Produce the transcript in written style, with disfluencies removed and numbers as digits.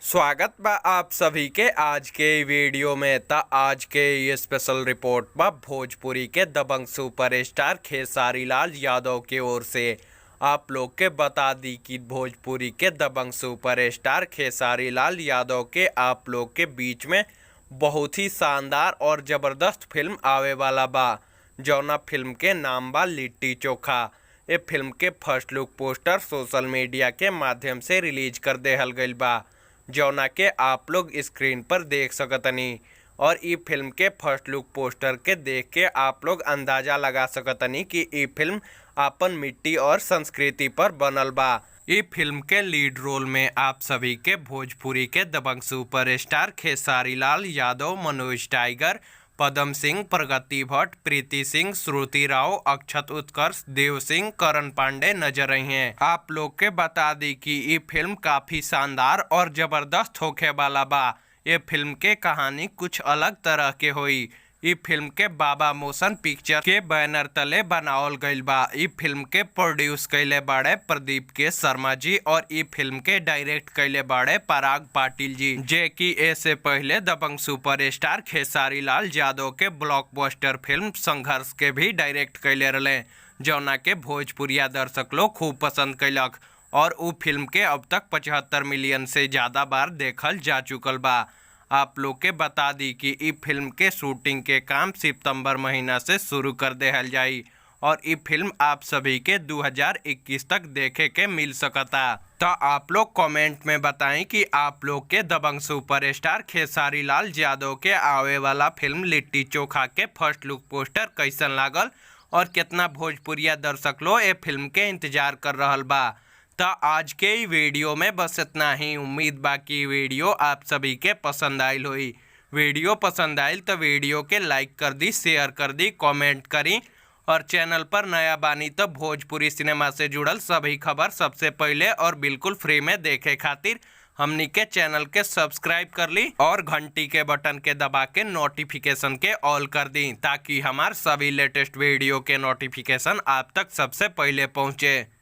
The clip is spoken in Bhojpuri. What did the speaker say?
स्वागत बा आप सभी के आज के वीडियो में। आज के ये स्पेशल रिपोर्ट बा भोजपुरी के दबंग सुपरस्टार खेसारी लाल यादव की ओर से। आप लोग के बता दी कि भोजपुरी के दबंग सुपरस्टार खेसारी लाल यादव के आप लोग के बीच में बहुत ही शानदार और ज़बरदस्त फिल्म आवे वाला बा, जौना फिल्म के नाम बा लिट्टी चोखा। ये फिल्म के first look poster social media के माध्यम से रिलीज कर देहल गईल बा, जौना के आप लोग स्क्रीन पर देख सकतनी। और ई फिल्म के फर्स्ट लुक पोस्टर के देख के आप लोग अंदाज़ा लगा सकतनी कि ई फिल्म आपन मिट्टी और संस्कृति पर बनल बा। ई फिल्म के लीड रोल में आप सभी के भोजपुरी के दबंग सुपरस्टार खेसारी लाल यादव, मनोज टाइगर, पदम सिंह, प्रगति भट्ट, प्रीति सिंह, श्रुति राव, अक्षत उत्कर्ष, देव सिंह, करण पांडे नजर आई हैं। आप लोग के बता दी कि ये फिल्म काफी शानदार और जबरदस्त होखे वाला बा। ये फिल्म के कहानी कुछ अलग तरह के हुई। ई फिल्म के बाबा मोशन पिक्चर के बैनर तले बनावल गईल बा। ई फिल्म के प्रोड्यूस कैले बाड़े प्रदीप के शर्मा जी और ई फिल्म के डायरेक्ट कैले बाड़े पराग पाटिल जी, जे कि ऐसे पहले दबंग सुपरस्टार खेसारी लाल यादव के ब्लॉकबस्टर फिल्म संघर्ष के भी डायरेक्ट कैले रहे, जौना के भोजपुरिया दर्शक लोग खूब पसंद कैलक और उ फिल्म के अब तक 75 मिलियन से ज़्यादा बार देखल जा चुकल बा। आप लोग के बता दी कि ई फिल्म के शूटिंग के काम सितंबर महीना से शुरू कर देहल जाई और ई फिल्म आप सभी के 2021 तक देखे के मिल सकता। तो आप लोग कमेंट में बताएं कि आप लोग के दबंग सुपरस्टार खेसारी लाल यादव के आवे वाला फिल्म लिट्टी चोखा के फर्स्ट लुक पोस्टर कैसन लागल और कितना भोजपुरिया दर्शक लोग ये फिल्म के इंतजार कर रहल बा। तो आज के वीडियो में बस इतना ही। उम्मीद बा कि वीडियो आप सभी के पसंद आयल हुई। वीडियो पसंद आयल तो वीडियो के लाइक कर दी, शेयर कर दी, कमेंट करी और चैनल पर नया बानी तो भोजपुरी सिनेमा से जुड़ल सभी खबर सबसे पहले और बिल्कुल फ्री में देखे खातिर हमनी के चैनल के सब्सक्राइब कर ली और घंटी के बटन के दबा के नोटिफिकेशन के ऑल कर दी, ताकि हमार सभी लेटेस्ट वीडियो के नोटिफिकेशन आप तक सबसे पहले पहुँचे।